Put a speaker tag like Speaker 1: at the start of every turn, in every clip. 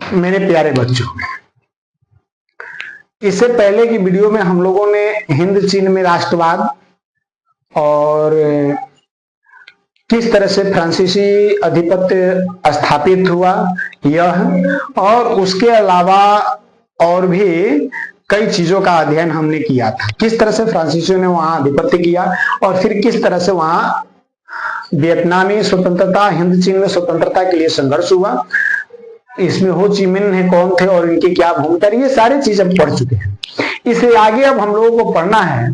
Speaker 1: मेरे प्यारे बच्चों, इससे पहले की वीडियो में हम लोगों ने हिंद चीन में राष्ट्रवाद और किस तरह से फ्रांसीसी आधिपत्य स्थापित हुआ यह और उसके अलावा और भी कई चीजों का अध्ययन हमने किया था। किस तरह से फ्रांसीसियों ने वहां आधिपत्य किया और फिर किस तरह से वहां वियतनामी स्वतंत्रता, हिंद चीन में स्वतंत्रता के लिए संघर्ष हुआ, इसमें हो ची मिन है कौन थे और इनकी क्या भूमिका, ये सारी चीज हम पढ़ चुके हैं। इससे आगे अब हम लोगों को पढ़ना है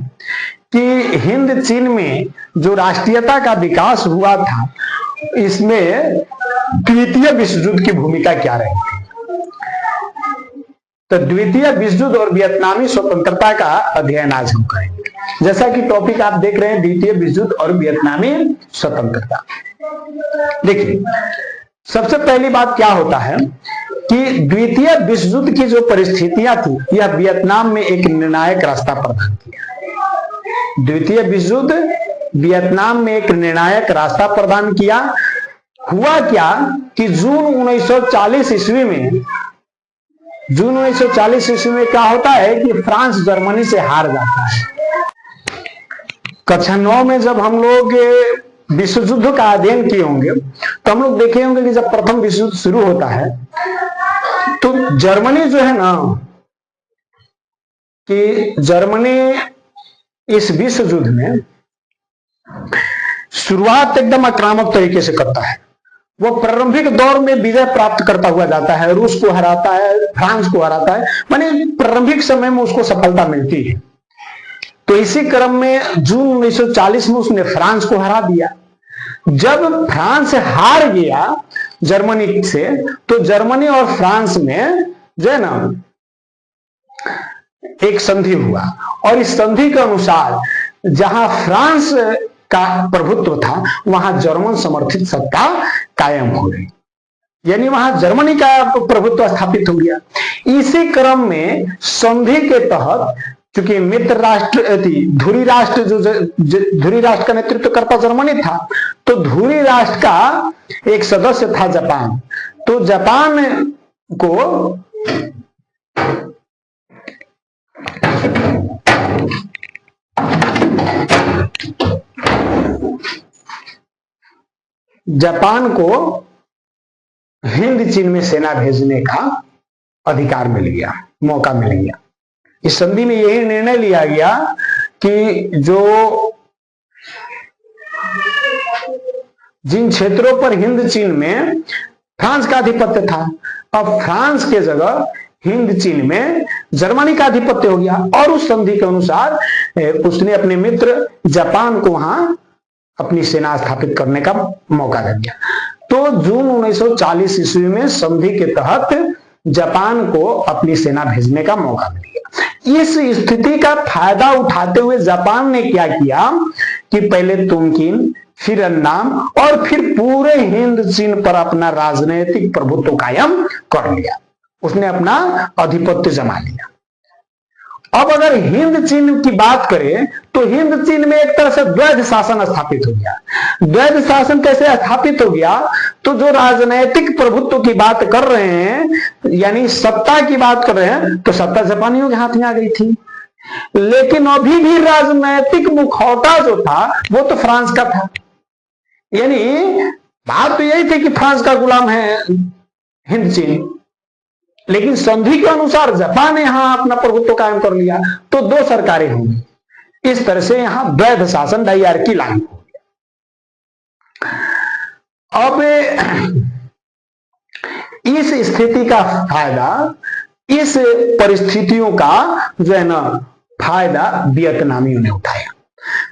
Speaker 1: कि हिंद चीन में जो राष्ट्रीयता का विकास हुआ था, इसमें द्वितीय विश्व युद्ध की भूमिका क्या रही थी। तो द्वितीय विश्व युद्ध और वियतनामी स्वतंत्रता का अध्ययन आज हम करेंगे। जैसा कि टॉपिक आप देख रहे हैं, द्वितीय विश्व युद्ध और वियतनामी स्वतंत्रता। देखिए, सबसे पहली बात क्या होता है कि द्वितीय विश्व युद्ध की जो परिस्थितियां थी, यह वियतनाम में एक निर्णायक रास्ता प्रदान किया। द्वितीय विश्व युद्ध वियतनाम में एक निर्णायक रास्ता प्रदान किया। हुआ क्या कि जून 1940 ईस्वी में क्या होता है कि फ्रांस जर्मनी से हार जाता है। कक्षा 9 में जब हम लोग विश्व युद्ध का अध्ययन किए होंगे तो हम लोग देखे होंगे कि जब प्रथम विश्व युद्ध शुरू होता है तो जर्मनी जो है ना, कि जर्मनी इस विश्व युद्ध में शुरुआत एकदम आक्रामक तरीके से करता है। वो प्रारंभिक दौर में विजय प्राप्त करता हुआ जाता है, रूस को हराता है, फ्रांस को हराता है, माने प्रारंभिक समय में उसको सफलता मिलती है। तो इसी क्रम में जून 1940 में उसने फ्रांस को हरा दिया। जब फ्रांस हार गया जर्मनी से, तो जर्मनी और फ्रांस में जो है ना एक संधि हुआ और इस संधि के अनुसार जहां फ्रांस का प्रभुत्व था वहां जर्मन समर्थित सत्ता कायम हो गई, यानी वहां जर्मनी का प्रभुत्व स्थापित हो गया। इसी क्रम में संधि के तहत, क्योंकि मित्र राष्ट्र धुरी राष्ट्र का नेतृत्व करता जर्मनी था, तो धुरी राष्ट्र का एक सदस्य था जापान। तो जापान को हिंद चीन में सेना भेजने का अधिकार मिल गया, मौका मिल गया। इस संधि में यही निर्णय लिया गया कि जिन क्षेत्रों पर हिंद चीन में फ्रांस का आधिपत्य था, अब फ्रांस के जगह हिंद चीन में जर्मनी का आधिपत्य हो गया और उस संधि के अनुसार उसने अपने मित्र जापान को वहां अपनी सेना स्थापित करने का मौका दे दिया। तो जून 1940 ईस्वी में संधि के तहत जापान को अपनी सेना भेजने का मौका मिल गया। इस स्थिति का फायदा उठाते हुए जापान ने क्या किया कि पहले तुंगकिन, फिर अन्नाम और फिर पूरे हिंद चीन पर अपना राजनीतिक प्रभुत्व कायम कर लिया। उसने अपना आधिपत्य जमा लिया। अब अगर हिंद चीन की बात करें तो हिंद चीन में एक तरह से द्वैध शासन स्थापित हो गया। द्वैध शासन कैसे स्थापित हो गया? तो जो राजनैतिक प्रभुत्व की बात कर रहे हैं, यानी सत्ता की बात कर रहे हैं, तो सत्ता जापानियों के हाथ में आ गई थी। लेकिन अभी भी राजनैतिक मुखौटा जो था वो तो फ्रांस का था। यानी बात तो यही थी कि फ्रांस का गुलाम है हिंद चीन, लेकिन संधि के अनुसार जापान ने यहां अपना प्रभुत्व कायम कर लिया, तो दो सरकारें होंगी। इस तरह से यहां द्वैध शासन, डायआर्की लागू हो गया। अब इस स्थिति का फायदा, इस परिस्थितियों का जो है ना फायदा वियतनामियों ने उठाया।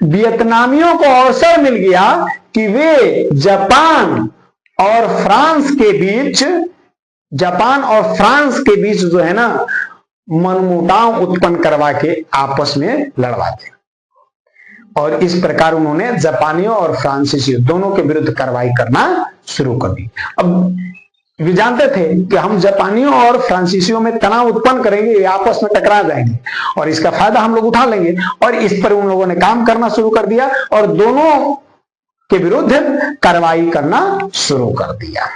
Speaker 1: वियतनामियों को अवसर मिल गया कि वे जापान और फ्रांस के बीच जो है ना मनमुटाव उत्पन्न करवा के आपस में लड़वाते, और इस प्रकार उन्होंने जापानियों और फ्रांसीसियों दोनों के विरुद्ध कार्रवाई करना शुरू कर दी। अब वे जानते थे कि हम जापानियों और फ्रांसीसियों में तनाव उत्पन्न करेंगे, ये आपस में टकरा जाएंगे और इसका फायदा हम लोग उठा लेंगे, और इस पर उन लोगों ने काम करना शुरू कर दिया और दोनों के विरुद्ध कार्रवाई करना शुरू कर दिया।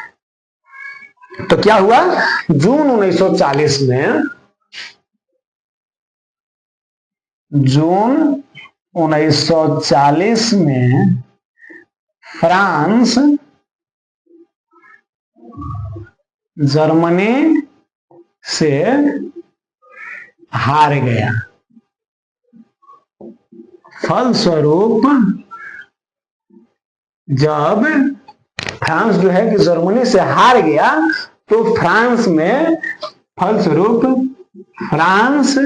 Speaker 1: तो क्या हुआ, जून 1940 में, जून 1940 में फ्रांस जर्मनी से हार गया। फलस्वरूप जब फ्रांस जो है कि जर्मनी से हार गया, तो फ्रांस में, फलस्वरूप फ्रांस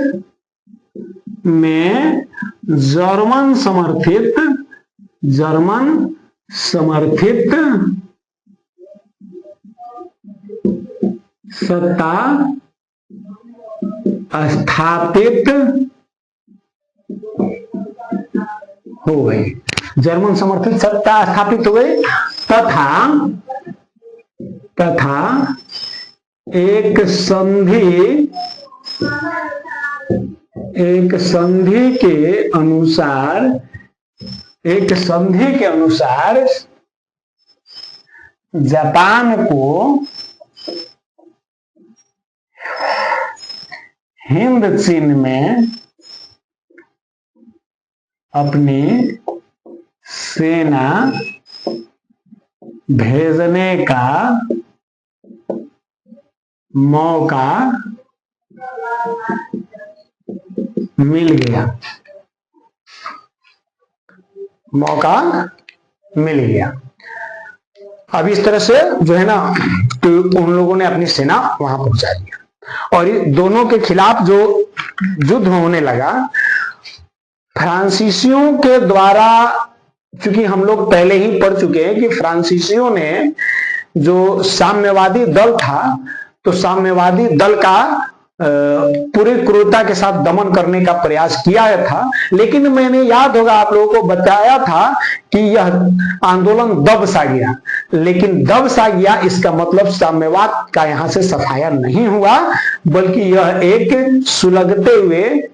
Speaker 1: में जर्मन समर्थित सत्ता स्थापित हो गई, जर्मन समर्थित सत्ता स्थापित हो गई, तथा एक संधि के अनुसार जापान को हिंद चीन में अपनी सेना भेजने का मौका मिल गया, अब इस तरह से जो है ना, तो उन लोगों ने अपनी सेना वहां पहुंचा दिया और दोनों के खिलाफ जो युद्ध होने लगा, फ्रांसीसियों के द्वारा, क्योंकि हम लोग पहले ही पढ़ चुके हैं कि फ्रांसीसियों ने जो साम्यवादी दल था, तो साम्यवादी दल का पूरी क्रूरता के साथ दमन करने का प्रयास किया था, लेकिन मैंने, याद होगा आप लोगों को बताया था कि यह आंदोलन दब सा गया, लेकिन दब सा गया इसका मतलब साम्यवाद का यहां से सफाया नहीं हुआ, बल्कि यह एक सुलगते हुए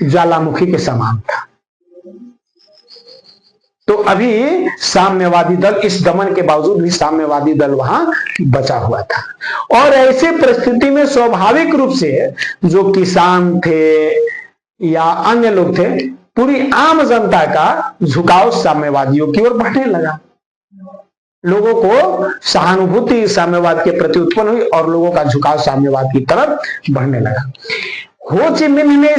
Speaker 1: ज्वालामुखी के समान था। तो अभी साम्यवादी दल, इस दमन के बावजूद भी साम्यवादी दल वहां बचा हुआ था, और ऐसे परिस्थिति में स्वाभाविक रूप से जो किसान थे या अन्य लोग थे, पूरी आम जनता का झुकाव साम्यवादियों की ओर बढ़ने लगा। लोगों को सहानुभूति साम्यवाद के प्रति उत्पन्न हुई और लोगों का झुकाव साम्यवाद की तरफ बढ़ने लगा। हो ची मिन्ह ने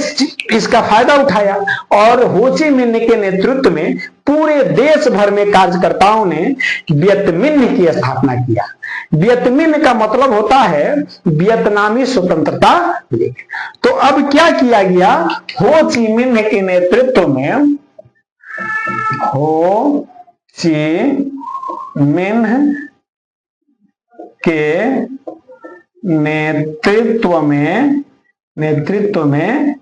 Speaker 1: इसका फायदा उठाया और हो ची मिन्ह के नेतृत्व में पूरे देश भर में कार्यकर्ताओं ने वियत मिन्ह की स्थापना किया। वियत मिन्ह का मतलब होता है वियतनामी स्वतंत्रता लीग। तो अब क्या किया गया, हो ची मिन्ह के नेतृत्व में, हो ची मिन्ह के नेतृत्व में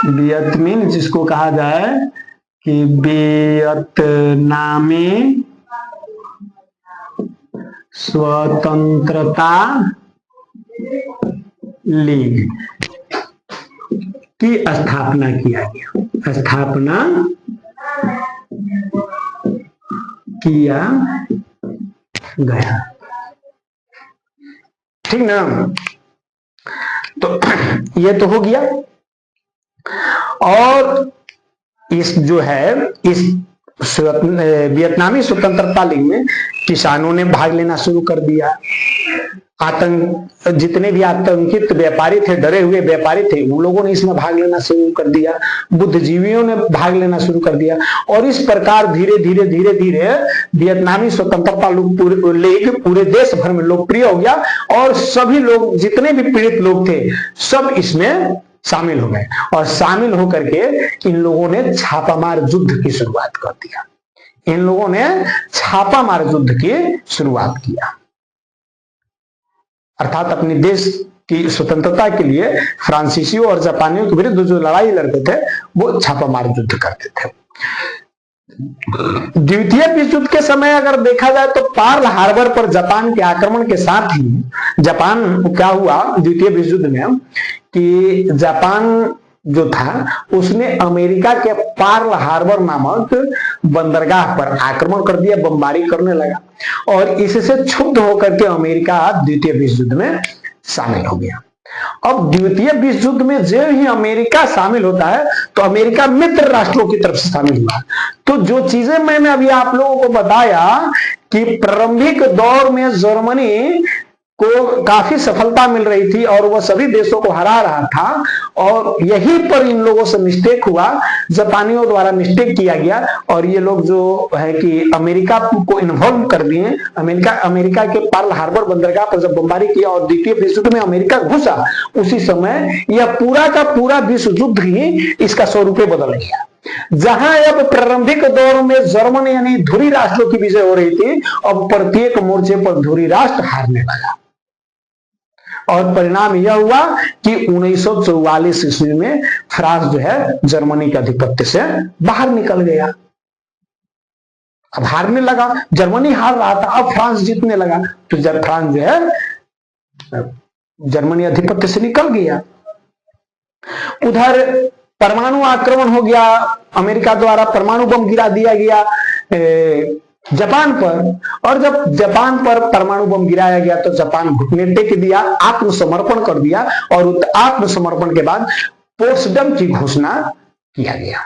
Speaker 1: वियत मिन्ह जिसको कहा जाए कि वियतनामी स्वतंत्रता लीग की स्थापना किया गया। ठीक ना, तो ये तो हो गया। और इस जो है, इस वियतनामी स्वतंत्रता लीग में किसानों ने भाग लेना शुरू कर दिया। जितने भी आतंकित व्यापारी थे, डरे हुए व्यापारी थे, उन लोगों ने इसमें भाग लेना शुरू कर दिया। बुद्धिजीवियों ने भाग लेना शुरू कर दिया और इस प्रकार धीरे धीरे वियतनामी स्वतंत्रता लीग पूरे देश भर में लोकप्रिय हो गया और सभी लोग, जितने भी पीड़ित लोग थे, सब इसमें शामिल हो गए। और शामिल होकर के इन लोगों ने छापामार युद्ध की शुरुआत कर दिया। अर्थात अपने देश की स्वतंत्रता के लिए फ्रांसीसियों और जापानियों के विरुद्ध जो लड़ाई लड़ते थे, वो छापामार युद्ध करते थे। द्वितीय विश्व युद्ध के समय अगर देखा जाए तो पर्ल हार्बर पर जापान के आक्रमण के साथ ही जापान क्या हुआ द्वितीय विश्व युद्ध में कि जापान जो था उसने अमेरिका के पर्ल हार्बर नामक बंदरगाह पर आक्रमण कर दिया, बमबारी करने लगा और इससे क्षुब्ध होकर के अमेरिका द्वितीय विश्व युद्ध में शामिल हो गया। अब द्वितीय विश्व युद्ध में जब ही अमेरिका शामिल होता है तो अमेरिका मित्र राष्ट्रों की तरफ से शामिल हुआ। तो जो चीजें मैंने अभी आप लोगों को बताया कि प्रारंभिक दौर में जर्मनी को काफी सफलता मिल रही थी और वह सभी देशों को हरा रहा था, और यहीं पर इन लोगों से मिस्टेक हुआ, जापानियों द्वारा मिस्टेक किया गया और ये लोग जो है कि अमेरिका को इन्वॉल्व कर दिए। अमेरिका के पर्ल हार्बर बंदरगाह पर जब बमबारी किया और द्वितीय विश्व युद्ध में अमेरिका घुसा, उसी समय यह पूरा का पूरा विश्व युद्ध ही इसका स्वरूप बदल गया। जहां अब प्रारंभिक दौर में जर्मनी यानी धुरी राष्ट्रों की विजय हो रही थी, अब प्रत्येक मोर्चे पर धुरी राष्ट्र हारने लगा और परिणाम यह हुआ कि 1944 ईस्वी में फ्रांस जो है जर्मनी के आधिपत्य से बाहर निकल गया। अब हारने लगा, जर्मनी हार रहा था, अब फ्रांस जीतने लगा, तो जब फ्रांस जो है जर्मनी आधिपत्य से निकल गया। उधर परमाणु आक्रमण हो गया, अमेरिका द्वारा परमाणु बम गिरा दिया गया जापान पर, और जब जापान पर परमाणु बम गिराया गया तो जापान घुटने टेक दिया, आत्मसमर्पण कर दिया और आत्मसमर्पण के बाद पोट्सडम की घोषणा किया गया।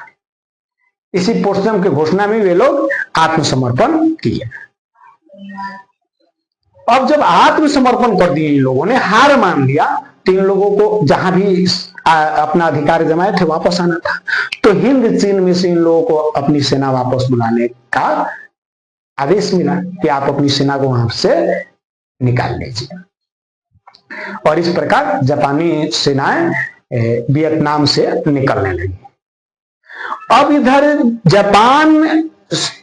Speaker 1: इसी पोट्सडम की घोषणा में वे लोग आत्मसमर्पण किए। अब जब आत्मसमर्पण कर दिए, इन लोगों ने हार मान लिया, तो इन लोगों को जहां भी अपना अधिकार जमाए थे वापस आना था, तो हिंद चीन में से इन लोगों को अपनी सेना वापस बुलाने का आदेश मिला कि आप अपनी सेना को वहां से निकाल लीजिए। और इस प्रकार जापानी सेनाएं वियतनाम से निकलने लगी। अब इधर जापान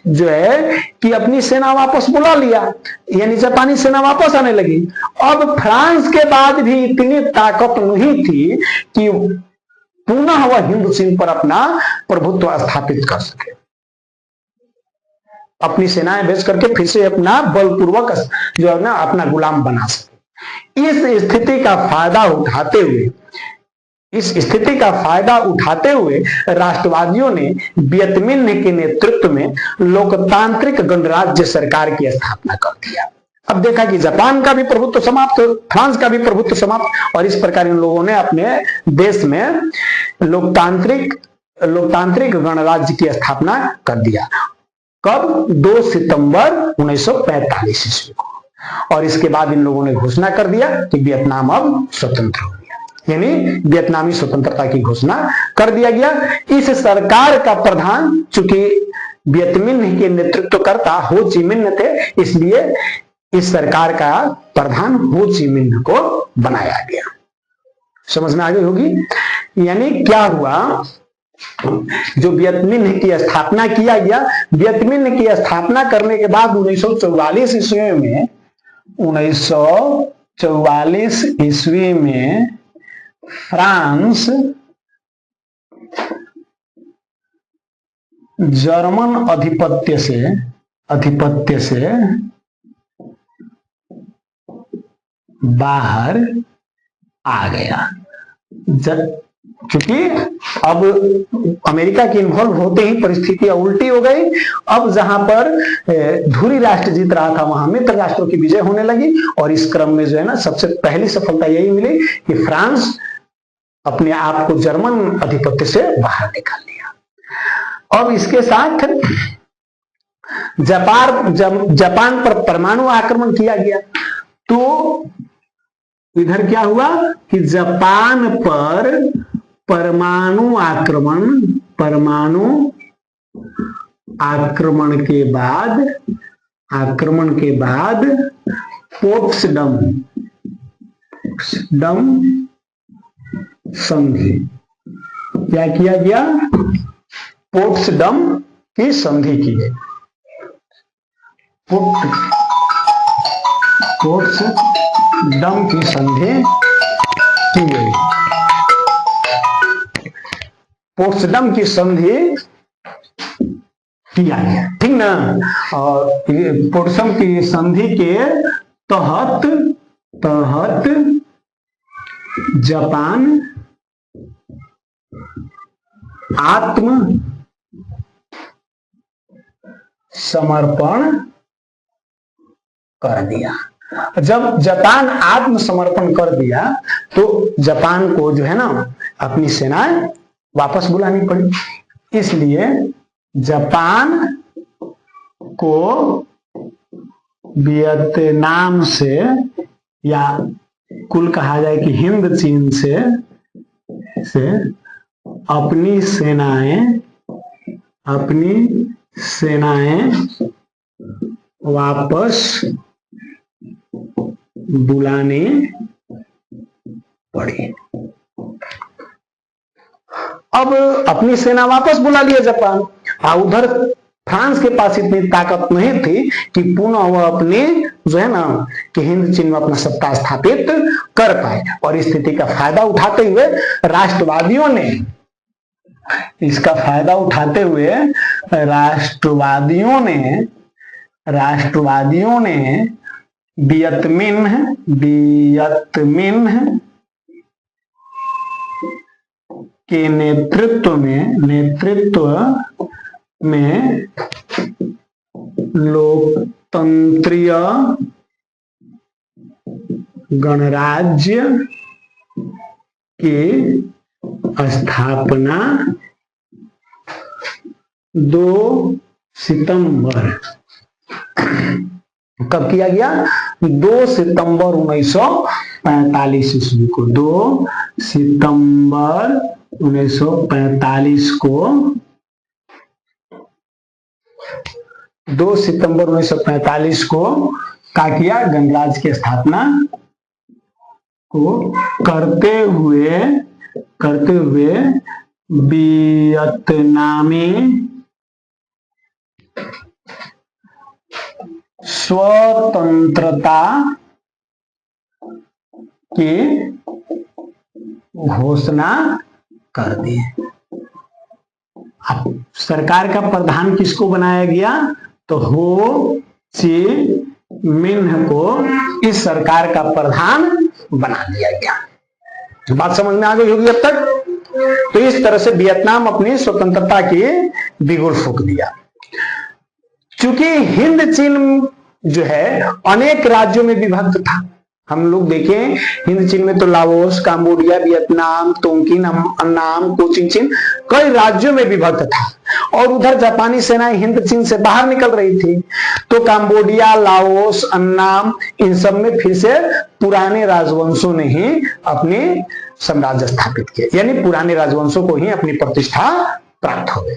Speaker 1: जो है कि अपनी सेना वापस बुला लिया, यानी जापानी सेना वापस आने लगी। अब फ्रांस के बाद भी इतनी ताकत नहीं थी कि पुनः वह हिंद चीन पर अपना प्रभुत्व स्थापित कर सके, अपनी सेनाएं भेज करके फिर से अपना बलपूर्वक जो है ना अपना गुलाम बना सके। इस स्थिति का फायदा उठाते हुए राष्ट्रवादियों ने वियत मिन्ह के नेतृत्व में लोकतांत्रिक गणराज्य सरकार की स्थापना कर दिया। अब देखा कि जापान का भी प्रभुत्व समाप्त, फ्रांस का भी प्रभुत्व समाप्त, और इस प्रकार इन लोगों ने अपने देश में लोकतांत्रिक गणराज्य की स्थापना कर दिया। कब? 2 सितंबर 1945 ईस्वी को। और इसके बाद इन लोगों ने घोषणा कर दिया कि वियतनाम अब स्वतंत्र हो गया, यानी वियतनामी स्वतंत्रता की घोषणा कर दिया गया। इस सरकार का प्रधान, चूंकि वियत मिन्ह के नेतृत्वकर्ता हो ची मिन्ह थे, इसलिए इस सरकार का प्रधान हो ची मिन्ह को बनाया गया। समझ में आ गई होगी। यानी क्या हुआ, जो वियत मिन्ह की स्थापना किया गया, वियत मिन्ह की स्थापना करने के बाद 1944 ईस्वी में फ्रांस जर्मन आधिपत्य से बाहर आ गया। क्योंकि अब अमेरिका के इन्वॉल्व होते ही परिस्थितियां उल्टी हो गई। अब जहां पर धुरी राष्ट्र जीत रहा था, वहां मित्र राष्ट्रों की विजय होने लगी, और इस क्रम में जो है ना सबसे पहली सफलता यही मिली कि फ्रांस अपने आप को जर्मन आधिपत्य से बाहर निकाल लिया। अब इसके साथ जापान पर परमाणु आक्रमण किया गया। तो इधर क्या हुआ कि जापान पर परमाणु आक्रमण के बाद पोट्सडम संधि क्या किया गया? पोट्सडम की संधि की गई। पोट्सडम की संधि की गई। पोट्सडम की संधि किया गया, ठीक ना। और पोट्सडम की संधि के तहत जापान आत्म समर्पण कर दिया। जब जापान आत्मसमर्पण कर दिया तो जापान को जो है ना अपनी सेनाएं वापस बुलानी पड़ी। इसलिए जापान को वियतनाम से, या कुल कहा जाए कि हिंद चीन से अपनी सेनाएं वापस बुलानी पड़ी। अब अपनी सेना वापस बुला लिया जापान, और उधर फ्रांस के पास इतनी ताकत नहीं थी कि पुनः वह अपने जो है ना कि हिंद चीन में अपना सत्ता स्थापित कर पाए। और इस स्थिति का फायदा उठाते हुए राष्ट्रवादियों ने वियत मिन्ह के नेतृत्व में लोकतंत्रीय गणराज्य की स्थापना 2 सितंबर कब किया गया? 2 सितंबर 1945 ईस्वी को। 2 सितंबर 1945 को 2 सितंबर 1945 को क्या किया? गणराज्य की स्थापना को करते हुए वियतनामी स्वतंत्रता की घोषणा कर दी। अब सरकार का प्रधान किसको बनाया गया? तो हो ची मिन्ह को इस सरकार का प्रधान बना दिया गया। बात समझ में आ गई होगी अब तक। तो इस तरह से वियतनाम अपनी स्वतंत्रता की बिगुल फूंक दिया। चूंकि हिंद चीन जो है अनेक राज्यों में विभक्त था। हम लोग देखें हिंद चीन में तो लाओस, कंबोडिया, वियतनाम, तोंगकिन, अन्नाम, कोचिन चीन कई राज्यों में विभक्त था। और उधर जापानी सेनाएं हिंद चीन से बाहर निकल रही थी। तो कंबोडिया, लाओस, अन्नाम, इन सब में फिर से पुराने राजवंशों ने ही अपने साम्राज्य स्थापित किए, यानी पुराने राजवंशों को ही अपनी प्रतिष्ठा प्राप्त हो गई।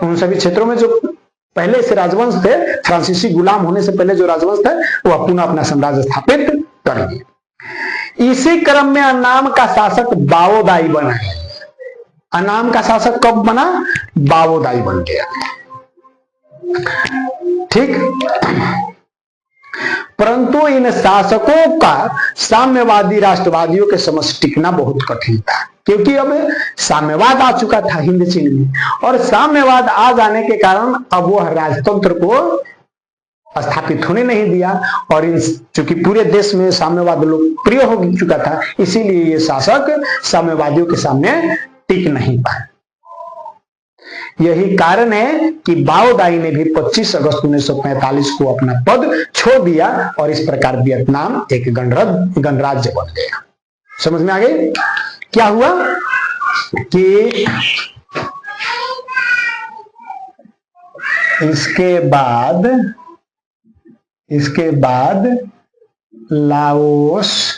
Speaker 1: उन सभी क्षेत्रों में जो पहले से राजवंश थे, फ्रांसीसी गुलाम होने से पहले जो राजवंश थे, वो पुनः अपना साम्राज्य स्थापित कर दिए। इसी क्रम में अन्नाम का शासक बाओदाई बना। अन्नाम का शासक कब बना? बाओदाई बन गया। ठीक। परंतु इन शासकों का साम्यवादी राष्ट्रवादियों के समक्ष टिकना बहुत कठिन था, क्योंकि अब साम्यवाद आ चुका था हिंद चीन में, और साम्यवाद आ जाने के कारण अब वह राजतंत्र को स्थापित होने नहीं दिया। और चूंकि पूरे देश में साम्यवाद लोकप्रिय हो चुका था, इसीलिए ये शासक साम्यवादियों के सामने टिक नहीं पाए। यही कारण है कि बाओदाई ने भी 25 अगस्त 1945 को अपना पद छोड़ दिया, और इस प्रकार वियतनाम एक गणराज्य बन गया। समझ में आ गई? क्या हुआ कि इसके बाद लाओस,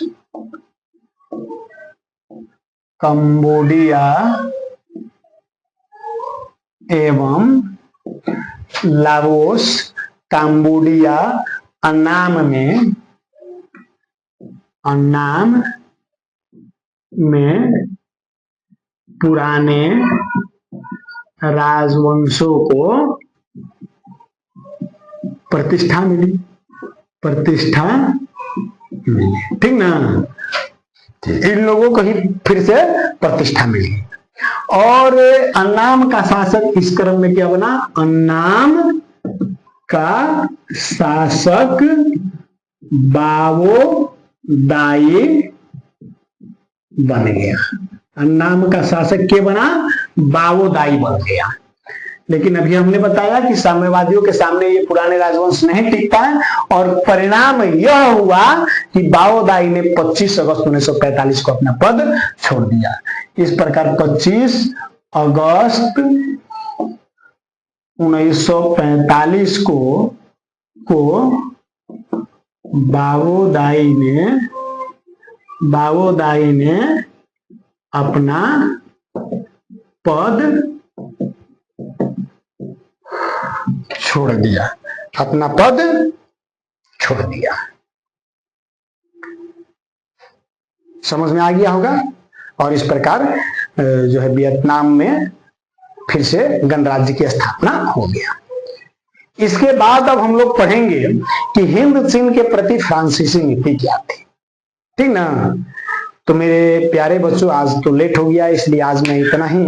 Speaker 1: कंबोडिया एवं अन्नाम में पुराने राजवंशों को प्रतिष्ठा मिली। ठीक ना? इन लोगों को ही फिर से प्रतिष्ठा मिली। और अन्नाम का शासक इस क्रम में क्या बना? अन्नाम का शासक बाओदाई बन गया। नाम का शासक के बना? बावोदाई बन गया। लेकिन अभी हमने बताया कि साम्यवादियों के सामने ये पुराने राजवंश नहीं टिक पाए और परिणाम यह हुआ कि बावोदाई ने 25 अगस्त 1945 को अपना पद छोड़ दिया। इस प्रकार 25 अगस्त 1945 को बावोदाई ने अपना पद छोड़ दिया, अपना पद छोड़ दिया। समझ में आ गया होगा। और इस प्रकार जो है वियतनाम में फिर से गणराज्य की स्थापना हो गया। इसके बाद अब हम लोग पढ़ेंगे कि हिंद चीन के प्रति फ्रांसीसी नीति क्या थी। ठीक ना। तो मेरे प्यारे बच्चों, आज तो लेट हो गया, इसलिए आज मैं इतना ही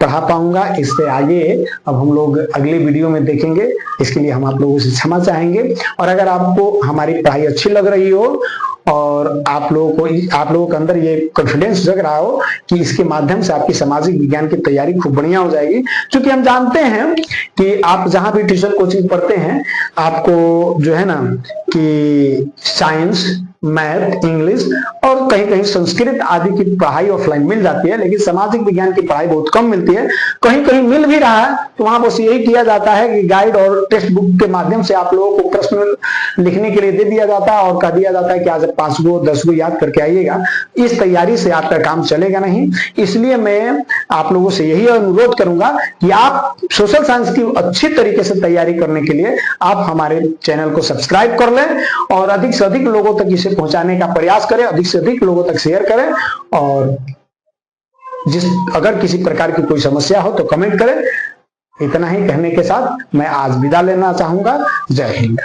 Speaker 1: पढ़ा पाऊंगा। इससे आगे अब हम लोग अगले वीडियो में देखेंगे। इसके लिए हम आप लोगों से क्षमा चाहेंगे। और अगर आपको हमारी पढ़ाई अच्छी लग रही हो और आप लोगों के अंदर ये कॉन्फिडेंस जग रहा हो कि इसके माध्यम से आपकी सामाजिक विज्ञान की तैयारी खूब बढ़िया हो जाएगी, क्योंकि हम जानते हैं कि आप जहां भी ट्यूशन कोचिंग पढ़ते हैं, आपको जो है ना कि साइंस, मैथ, इंग्लिश और कहीं कहीं संस्कृत आदि की पढ़ाई ऑफलाइन मिल जाती है, लेकिन सामाजिक विज्ञान की पढ़ाई बहुत कम मिलती है। कहीं कहीं मिल भी रहा है तो वहां बस यही किया जाता है कि गाइड और टेक्स्ट बुक के माध्यम से आप लोगों को प्रश्न लिखने के लिए दे दिया जाता है और कह दिया जाता है कि आज 5 गो 10 गो याद करके आइएगा। इस तैयारी से आपका काम चलेगा नहीं। इसलिए मैं आप लोगों से यही अनुरोध करूंगा कि आप सोशल साइंस की अच्छी तरीके से तैयारी करने के लिए आप हमारे चैनल को सब्सक्राइब कर लें और अधिक से अधिक लोगों तक इसे पहुंचाने का प्रयास करें, अधिक से अधिक लोगों तक शेयर करें। और अगर किसी प्रकार की कोई समस्या हो तो कमेंट करें। इतना ही कहने के साथ मैं आज विदा लेना चाहूंगा। जय हिंद।